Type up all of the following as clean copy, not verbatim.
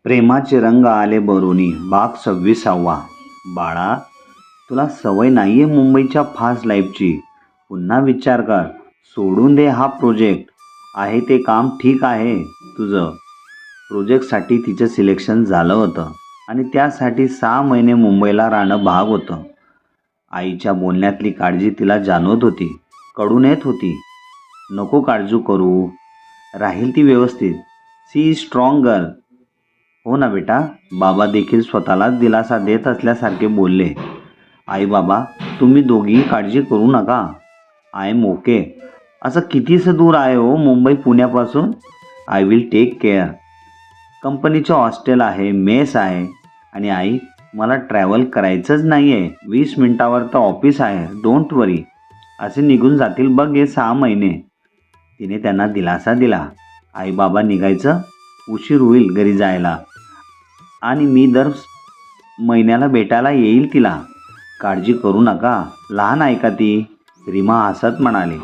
प्रेमाचे रंग आले बरुनी भाग 26वा. बाळा, तुला सवय नाहीये मुंबईच्या फास्ट लाईफची. पुन्हा विचार कर. सोडून दे हा प्रोजेक्ट. आहे ते काम ठीक आहे तुझं. प्रोजेक्टसाठी तिचं सिलेक्शन झालं होतं आणि त्यासाठी 6 महिने मुंबईला राहणं भाग होतं. आईच्या बोलण्यातली काळजी तिला जाणवत होती, कळून येत होती. नको काळजी करू, राहील ती व्यवस्थित. She strong girl. हो ना बेटा. बाबा देखील स्वतःलाच दिलासा देत असल्यासारखे बोलले. आई बाबा, तुम्ही दोघीही काळजी करू नका. I am okay. असं कितीसं दूर आहे हो मुंबई पुण्यापासून? I will take care. कंपनीचं हॉस्टेल आहे, मेस आहे. आणि आई, मला ट्रॅव्हल करायचंच नाही आहे. 20 मिनिटावर तर ऑफिस आहे. डोंट वरी. असे निघून जातील बघ हे 6 महिने. तिने त्यांना दिलासा दिला. आई बाबा निघायचं, उशीर होईल घरी जायला. आणि मी दर महिन्याला भेटायला येईल तिला. काळजी करू नका. लहान आहे का ती? रीमा हसत म्हणाली.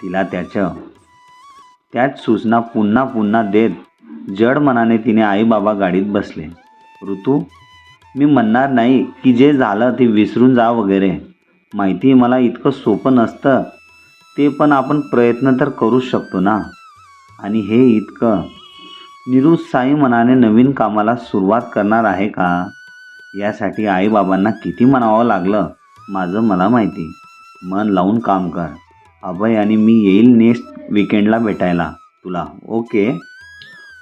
तिला त्याच सूचना पुन्हा पुन्हा देत जड मनाने तिने आई बाबा गाडीत बसले. ऋतू, मी म्हणणार नाही की जे झालं ते विसरून जा वगैरे. माहिती आहे मला इतकं सोपं नसतं ते, पण आपण प्रयत्न तर करूच शकतो ना. आणि हे इतकं निरुत्साही मनाने नवीन कामाला सुरुवात करणार आहे का? यासाठी आईबाबांना किती म्हणावं लागलं माझं मला माहिती. मन लावून काम कर. अभय आणि मी येईल नेक्स्ट विकेंडला भेटायला तुला. ओके?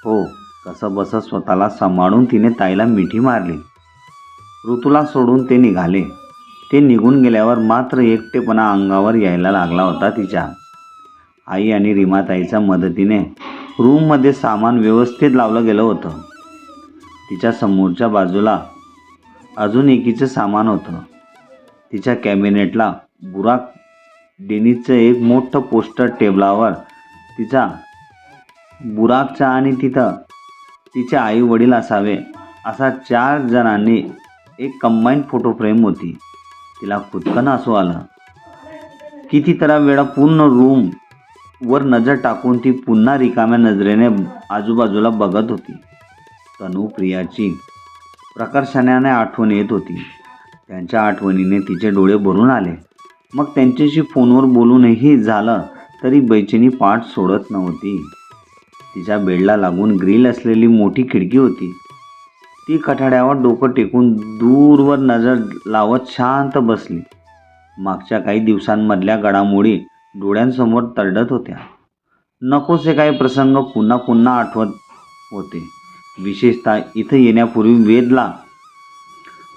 हो. कसं बसं स्वतःला सांभाळून तिने ताईला मिठी मारली. ऋतूला सोडून ते निघाले. ते निघून गेल्यावर मात्र एकटेपणा अंगावर यायला लागला होता तिच्या. आई आणि रीमाताईच्या मदतीने रूममध्ये सामान व्यवस्थित लावलं गेलं होतं. तिच्या समोरच्या बाजूला अजून एकीचं सामान होतं. तिच्या कॅबिनेटला बुराक डेनिसचं एक मोठं पोस्टर टेबलावर तिचा बुराकचा आणि तिथं तिचे आई वडील असावे असा 4 जणांनी एक कंबाईंड फोटो फ्रेम होती. तिला खुदकन हसू आलं. कितीतरा वेळा पूर्ण रूम वर नजर टाकून ती पुन्हा रिकाम्या नजरेने आजूबाजूला बघत होती. तनू प्रियाची प्रकर्षाने आठवण येत होती. त्यांच्या आठवणीने तिचे डोळे भरून आले. मग त्यांच्याशी फोनवर बोलूनही झालं तरी बेचैनी पाठ सोडत नव्हती. तिच्या बेडला लागून ग्रिल असलेली मोठी खिडकी होती. ती कठाड्यावर डोकं टेकून दूरवर नजर लावत शांत बसली. मागच्या काही दिवसांमधल्या घडामोडी डोळ्यांसमोर तरळत होत्या. नकोसे काही प्रसंग पुन्हा पुन्हा आठवत होते. विशेषतः इथं येण्यापूर्वी वेदला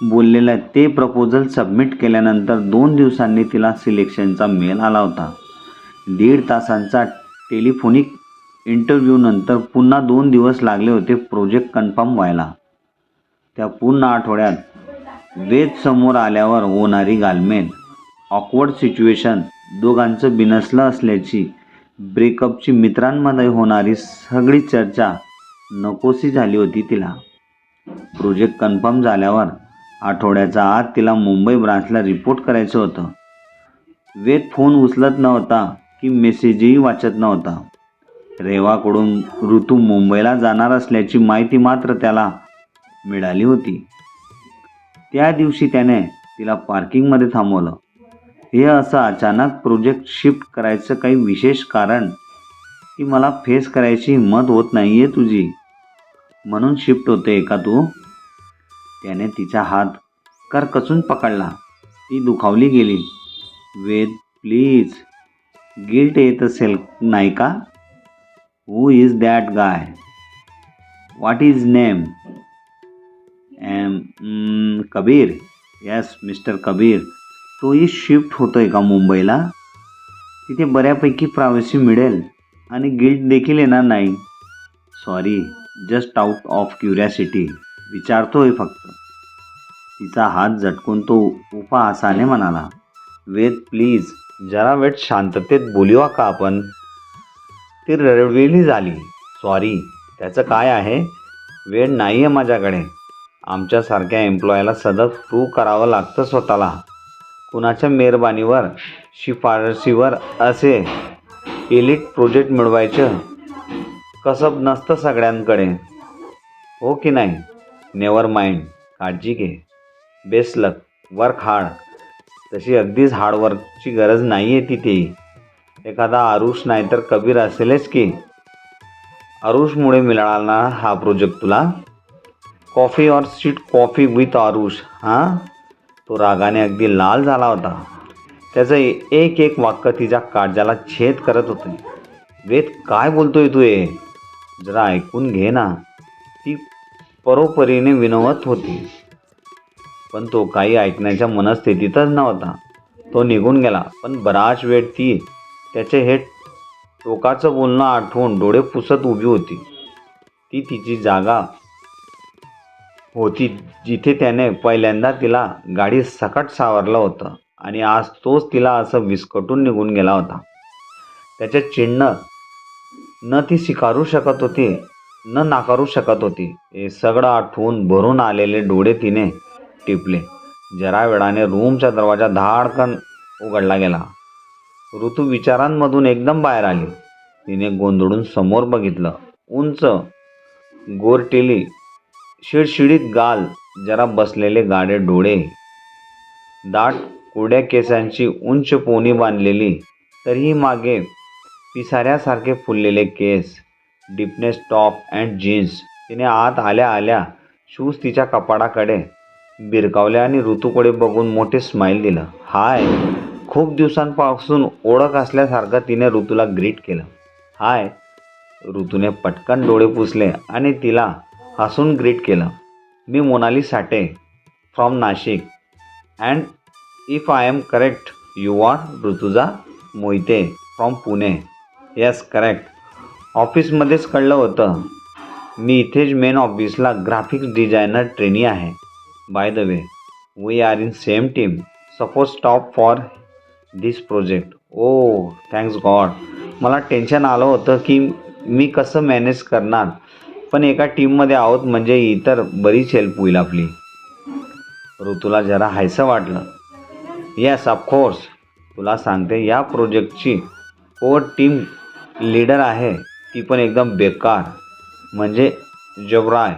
बोललेलं ते प्रपोजल सबमिट केल्यानंतर 2 दिवसांनी तिला सिलेक्शनचा मेल आला होता. 1.5 तासांचा टेलिफोनिक इंटरव्ह्यूनंतर पुन्हा 2 दिवस लागले होते प्रोजेक्ट कन्फर्म व्हायला. त्या पूर्ण आठवड्यात वेद समोर आल्यावर होणारी घालमेल, ऑकवर्ड सिच्युएशन, दोघांचं बिनसलं असल्याची, ब्रेकअपची, मित्रांमध्ये होणारी सगळी चर्चा नकोशी झाली होती तिला. प्रोजेक्ट कन्फर्म झाल्यावर आठवड्याच्या आत तिला मुंबई ब्रांचला रिपोर्ट करायचं होतं. वेद फोन उचलत नव्हता की मेसेजही वाचत नव्हता. रेवाकडून ऋतू मुंबईला जाणार असल्याची माहिती मात्र त्याला मिळाली होती. त्या दिवशी त्याने तिला पार्किंगमध्ये थांबवलं. हे असं अचानक प्रोजेक्ट शिफ्ट करायचं काही विशेष कारण? की मला फेस करायची हिंमत होत नाहीये तुझी म्हणून शिफ्ट होते का तू? त्याने तिचा हात करकचून पकडला. ती दुखावली गेली. वेद प्लीज. गिल्ट येत असेल नाही का? Who is that guy? What is name? Kabir. Yes, mister Kabir. तोही शिफ्ट होतोय का मुंबईला? तिथे बऱ्यापैकी प्रायव्हसी मिळेल आणि गिल्ट देखील येणार नाही. Sorry, just out of curiosity. विचारतोय फक्त. तिचा हात झटकून तो उपहासाने म्हणाला. वेद प्लीज, जरा वेळ शांततेत बोलूया का आपण? ती रडवेली झाली. सॉरी, त्याचं काय आहे? वेळ नाही आहे माझ्याकडे. आमच्यासारख्या एम्प्लॉयला सतत प्रूव्ह करावं लागतं स्वतःला. कुणाच्या मेहरबानीवर, शिफारशीवर असे एलिट प्रोजेक्ट मिळवायचं कसब नसतं सगळ्यांकडे. हो की नाही? नेवर माइंड, काळजी घे. बेस्ट लक, वर्क हार्ड. तशी अगदीच हार्डवर्कची गरज नाही आहे तिथे. एखादा आरुष नाही तर कबीर असेलच की. आरुषमुळे मिळाला हा प्रोजेक्ट तुला. कॉफी और स्वीट कॉफी विथ आरुष. हां, तो रागाने अगदी लाल झाला होता. त्याचं एक एक वाक्य तिच्या काळजाला छेद करत होते. वेद, काय बोलतोय तू हे? जरा ऐकून घे ना. ती परोपरीने विनवत होती, पण तो काही ऐकण्याच्या मनस्थितीतच नव्हता. तो निघून गेला, पण बराच वेळ ती त्याचे हे टोकाचं बोलणं आठवून डोळे पुसत उभी होती. ती तिची जागा होती जिथे त्याने पहिल्यांदा तिला गाडी सकट सावरलं होतं, आणि आज तोच तिला असं विस्कटून निघून गेला होता. त्याचे चिन्ह न ती स्वीकारू शकत होती, न नाकारू शकत होती. हे सगळं आठवून भरून आलेले डोळे तिने टिपले. जरा वेळाने रूमचा दरवाजा धाडकन उघडला गेला. ऋतू विचारांमधून एकदम बाहेर आली. तिने गोंधळून समोर बघितलं. उंच, गोरटेली, शिडशिडीत गाल, जरा बसलेले गाडे डोळे, दाट कोरड्या केसांची उंच पोनी बांधलेली, तरीही मागे पिसाऱ्यासारखे फुललेले केस, डिपनेस टॉप अँड जीन्स. तिने आत आल्या आल्या शूज तिच्या कपाडाकडे बिरकावले आणि ऋतूकडे बघून मोठे स्माईल दिलं. हाय. खूप दिवसांपासून ओळख असल्यासारखं तिने ऋतूला ग्रीट केलं. हाय. ऋतूने पटकन डोळे पुसले आणि तिला हसून ग्रीट केलं. मी Monali Sathe, from Nashik. And if I am correct, you are Rutuja Mohite from Pune. Yes, correct. ऑफिसमध्येच कळलं होतं. मी इथेच मेन ऑफिसला ग्राफिक्स डिझायनर ट्रेनी आहे. By the way, we are in same team. Suppose stop for this project. Oh, thanks God. मला tension आलं होतं की मी कसं मॅनेज करणार, पण एका टीममध्ये आहोत म्हणजे इतर बरीच हेल्प होईल आपली. ऋतूला जरा हायसं वाटलं. Yes, of course. तुला सांगते, या प्रोजेक्टची कोर टीम लीडर आहे ती पण एकदम बेकार, म्हणजे जबराय.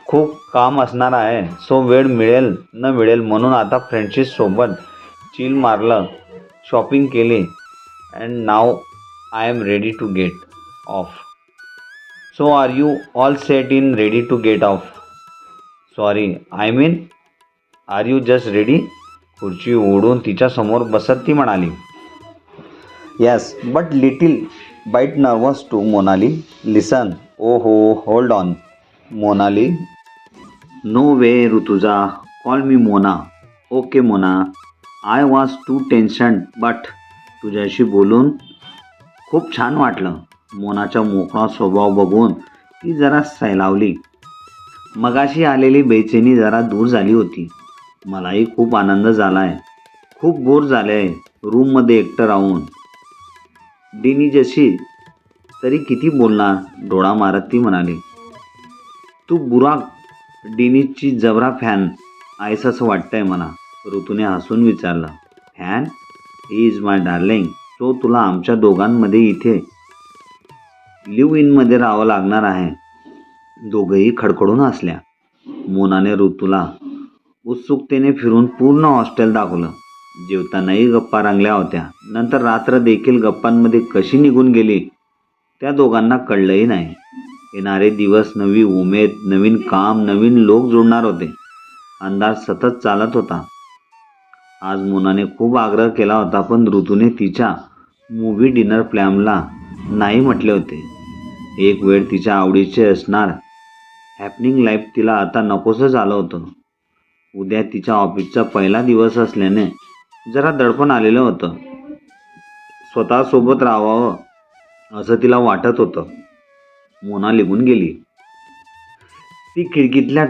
खूप काम असणार आहे. सो वेळ मिळेल न मिळेल म्हणून आता फ्रेंड्ससोबत चिल मारलं, शॉपिंग केली, and now I am ready to get off. So are you all set in ready to get off? Sorry, I mean are you just ready? खुर्ची ओढून तिच्यासमोर बसत ती म्हणाली. Yes, but little bit nervous too Monali. Listen. Oh हो, hold on Monali. No way Rutuja, call me Mona. Okay Mona. I was too tension, but तुझ्याशी बोलून खूप छान वाटलं. मोनाचा मोकळा स्वभाव बघून ती जरा सैलावली. मगाशी आलेली बेचैनी जरा दूर झाली होती. मलाही खूप आनंद झाला आहे. खूप बोर झाले आहे रूममध्ये एकटं राहून. डीनी जशी तरी किती बोलणार, डोळा मारत ती म्हणाली. तू बुराक डीनीची जबरा फॅन आहेस असं वाटतंय मला. ऋतूने हसून विचारलं. Fan? He is my darling. So तुला आमच्या दोघांमध्ये इथे लिव्ह इनमध्ये राहावं लागणार आहे. दोघंही खडखडून हसल्या. मोनाने ऋतूला उत्सुकतेने फिरून पूर्ण हॉस्टेल दाखवलं. जेवतानाही गप्पा रंगल्या होत्या. नंतर रात्र देखील गप्पांमध्ये कशी निघून गेली त्या दोघांना कळलंही नाही. येणारे दिवस नवी उमेद, नवीन काम, नवीन लोक जोडणार होते. अंदाज सतत चालत होता. आज मोनाने खूप आग्रह केला होता, पण ऋतूने तिच्या मूव्ही डिनर प्लॅनला नाही म्हटले होते. एक वेळ तिच्या आवडीचे असणार हॅपनिंग लाईफ तिला आता नकोसं झालं होतं. उद्या तिच्या ऑफिसचा पहिला दिवस असल्याने जरा दडपण आलेलं होतं. स्वतःसोबत राहावं असं तिला वाटत होतं. मोना निघून गेली. ती खिडकीतल्या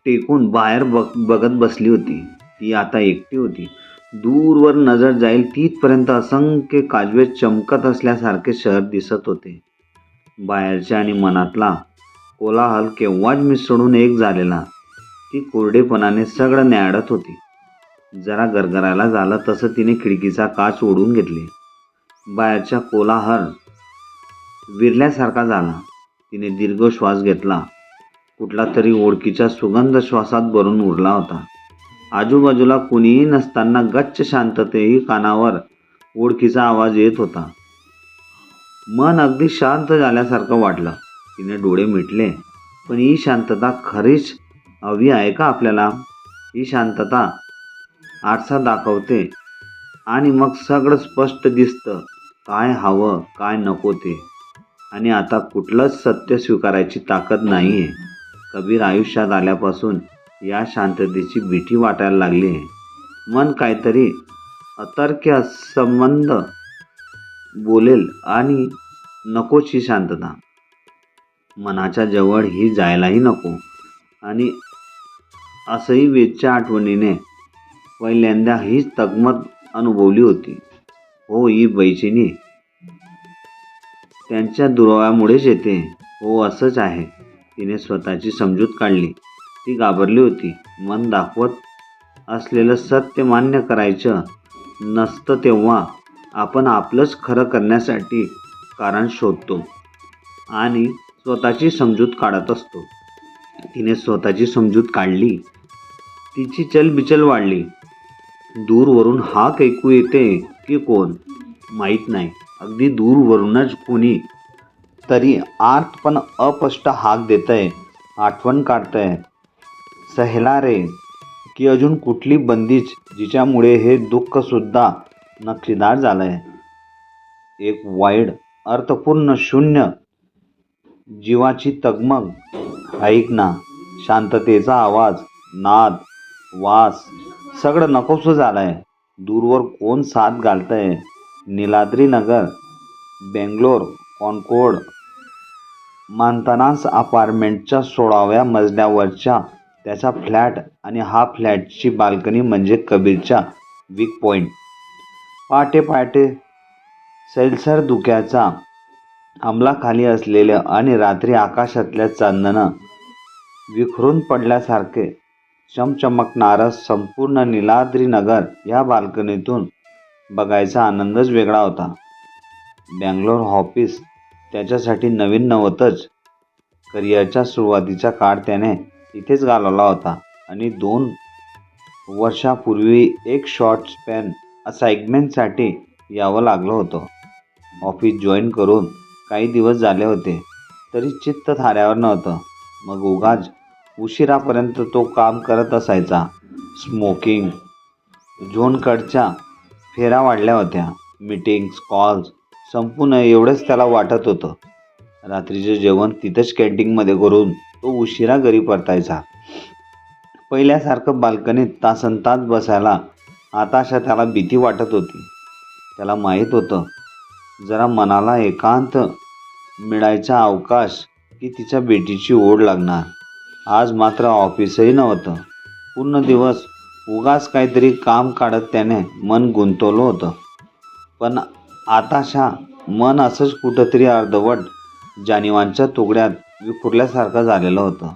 टेकून बाहेर बघत बसली होती. ती आता एकटी होती. दूरवर नजर जाईल तिथपर्यंत असंख्य काजवे चमकत असल्यासारखे शहर दिसत होते. बाहेरच्या आणि मनातला कोलाहल केव्हाच मिसळून एक झालेला. ती कोरडेपणाने सगळं न्याहाळत होती. जरा गरगरायला झालं तसं तिने खिडकीचा काच ओढून घेतले. बाहेरचा कोलाहल विरल्यासारखा झाला. तिने दीर्घ श्वास घेतला. कुठला तरी ओळखीचा सुगंध श्वासात भरून उरला होता. आजूबाजूला कुणीही नसताना गच्च शांततेही कानावर ओळखीचा आवाज येत होता. मन अगदी शांत झाल्यासारखं वाटलं. तिने डोळे मिटले. पण ही शांतता खरीच हवी आहे का आपल्याला? ही शांतता आरसा दाखवते आणि मग सगळं स्पष्ट दिसतं, काय हवं काय नको ते. आणि आता कुठलंच सत्य स्वीकारायची ताकद नाही आहे. कबीर आयुष्यात आल्यापासून या शांततेची भीती वाटायला लागली आहे. मन काहीतरी अतर्क्य संबंध बोलेल आणि नकोच ही शांतता. मनाच्या जवळ ही जायलाही नको. आणि असंही वेदच्या आठवणीने पहिल्यांदा हीच तगमत अनुभवली होती. हो, ही बैचेनी त्यांच्या दुराव्यामुळेच येते. हो, असंच आहे. तिने स्वतःची समजूत काढली. ती घाबरली होती. मन दाखवत असलेलं सत्य मान्य करायचं नसतं तेव्हा आपण आपलंच खरं करण्यासाठी कारण शोधतो आणि स्वतःची समजूत काढत असतो. तिने स्वतःची समजूत काढली. तिची चलबिचल वाढली. दूरवरून हाक ऐकू येते की कोण माहीत नाही. अगदी दूरवरूनच कोणी तरी आर्त पण अस्पष्ट हाक देतंय, आठवण काढतंय. सहेला रे, की अजून कुठली बंदिश जिच्यामुळे हे दुःखसुद्धा नक्षीदार झालंय. एक वाईड अर्थपूर्ण शून्य जीवाची तगमग. ऐक ना, शांततेचा आवाज, नाद, वास सगळं नकोसं झालंय. दूरवर कोण साथ घालतंय. नीलाद्री नगर, बेंगलोर, कॉन्कोर्ड, मांतानास अपार्टमेंटच्या 16व्या मजल्यावरच्या त्याचा फ्लॅट आणि हा फ्लॅटची बाल्कनी म्हणजे कबीरच्या वीक पॉईंट. पहाटे पहाटे सैलसर धुक्याचा अंमलाखाली असलेलं आणि रात्री आकाशातल्या चांदणं विखरून पडल्यासारखे चमचमकणारं संपूर्ण नीलाद्री नगर या बाल्कनीतून बघायचा आनंदच वेगळा होता. बँगलोर ऑफिस त्याच्यासाठी नवीन नव्हतंच. करिअरच्या सुरुवातीचा काळ त्याने इथेच घालवला होता आणि 2 वर्षापूर्वी एक शॉर्ट स्पॅन असाइनमेंटसाठी यावं लागलं होतं. ऑफिस जॉईन करून काही दिवस झाले होते तरी चित्त थाऱ्यावर नव्हतं. मग उगाच उशिरापर्यंत तो काम करत असायचा. स्मोकिंग झोनकडच्या फेऱ्या वाढल्या होत्या. मीटिंग्स, कॉल्स संपू नये एवढंच त्याला वाटत होतं. रात्रीचं जेवण तिथंच कॅन्टीनमध्ये करून तो उशिरा घरी परतायचा. पहिल्यासारखं बाल्कनीत तासनतास बसायला आताशा त्याला भीती वाटत होती. त्याला माहीत होतं, जरा मनाला एकांत मिळायचा अवकाश की तिच्या भेटीची ओढ लागणार. आज मात्र ऑफिसही नव्हतं. पूर्ण दिवस उगाच काहीतरी काम काढत त्याने मन गुंतवलं होतं. पण आताशा मन असंच कुठंतरी अर्धवट जाणीवांच्या तुकड्यात विखुरल्यासारखं झालेलं होतं.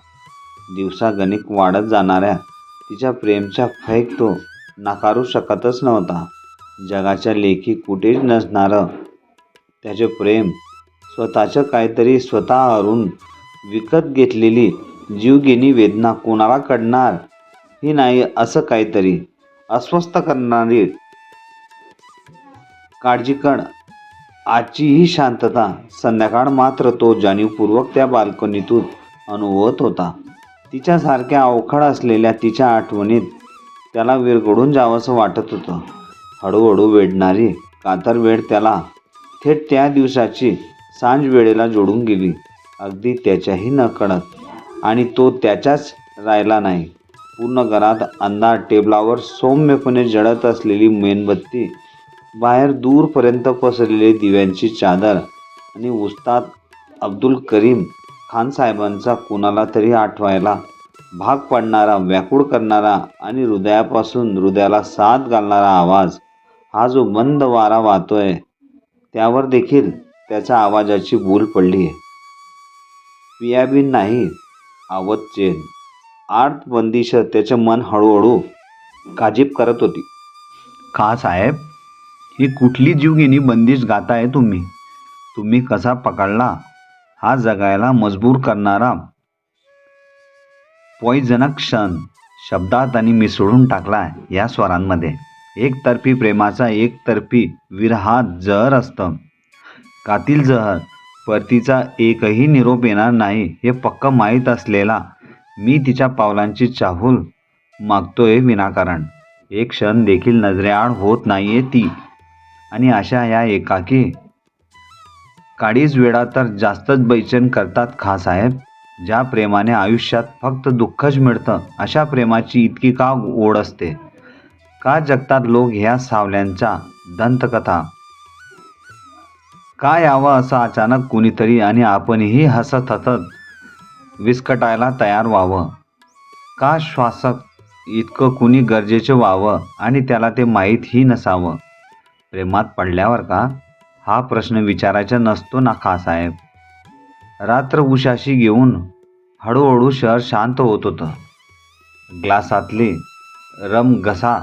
दिवसागणिक वाढत जाणाऱ्या तिच्या प्रेमच्या फैक तो नाकारू शकतच नव्हता. जगाच्या लेखी कुठेच नसणारं त्याचे प्रेम, स्वतःचं काहीतरी स्वतः हरून विकत घेतलेली जीवघेणी वेदना कोणाला कळणार ही नाही असं काहीतरी अस्वस्थ करणारी काळजीकड. आजची ही शांतता संध्याकाळ मात्र तो जाणीवपूर्वक त्या बाल्कनीतून अनुभवत होता. तिच्यासारख्या अवखळ असलेल्या तिच्या आठवणीत त्याला विरघळून जावंसं वाटत होतं. हळूहळू वेढणारी कातर वेळ त्याला थेट त्या दिवसाची सांज वेळेला जोडून गेली. अगदी त्याच्याही नकळत. आणि तो त्याच्याच राहिला नाही. पूर्ण घरात अंधार. टेबलावर सौम्यपणे जळत असलेली मेणबत्ती, बाहेर दूरपर्यंत पसरलेली दिव्यांची चादर आणि उस्ताद अब्दुल करीम खान साहेबांचा कुणाला तरी आठवायला भाग पाडणारा, व्याकुळ करणारा आणि हृदयापासून हृदयाला साथ घालणारा आवाज. हा जो मंद वारा वाहतोय त्यावर देखील त्याच्या आवाजाची भूल पडली आहे. पियाबीन नाही, आवत चेन. आर्त बंदिश त्याचे मन हळूहळू काजीब करत होती. का साहेब, ही कुठली जीवघेणी बंदिश गाताय तुम्ही? तुम्ही कसा पकडला? हा जगायला मजबूर करणारा पॉइझनस क्षण शब्दात आणि मिसळून टाकला या स्वरांमध्ये. एकतर्फी प्रेमाचा एकतर्फी विरहात जहर असतं, कातील जहर. परतीचा एकही निरोप येणार नाही हे पक्क माहीत असलेला मी तिच्या पावलांची चाहूल मागतोय विनाकारण. एक क्षण देखील नजरेआड होत नाहीये ती. आणि अशा या एकाकी काळीज वेळा तर जास्तच बैचेन करतात खासाहेब. ज्या प्रेमाने आयुष्यात फक्त दुःखच मिळतं, अशा प्रेमाची इतकी का ओढ असते? का जगतात लोक ह्या सावल्यांच्या दंतकथा? का यावं असं अचानक कुणीतरी आणि आपणही हसत हसत विस्कटायला तयार व्हावं? का श्वासक इतकं कुणी गरजेचं व्हावं आणि त्याला ते माहीतही नसावं? प्रेमात पडल्यावर का? हा प्रश्न विचारायचा नसतो ना खासाहेब. रात्र उशाशी घेऊन हळूहळू शहर शांत होत होतं. ग्लासातले रम घसा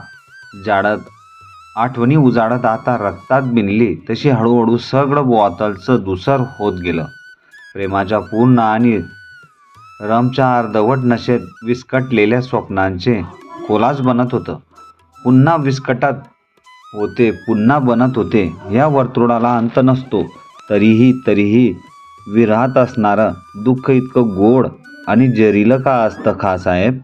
जाडत, आठवणी उजाडत आता रक्तात बिनली तशी हळूहळू सगळं बॉटलचं धूसर होत गेलं. प्रेमाच्या पूर्ण आणि रमच्या अर्धवट नशेत विस्कटलेल्या स्वप्नांचे कोलाज बनत होतं. पुन्हा विस्कटत होते, पुन्हा बनत होते. या वर्तुळाला अंत नसतो. तरीही विरहात असणारं दुःख इतकं गोड आणि जहरीलं का असतं खासाहेब?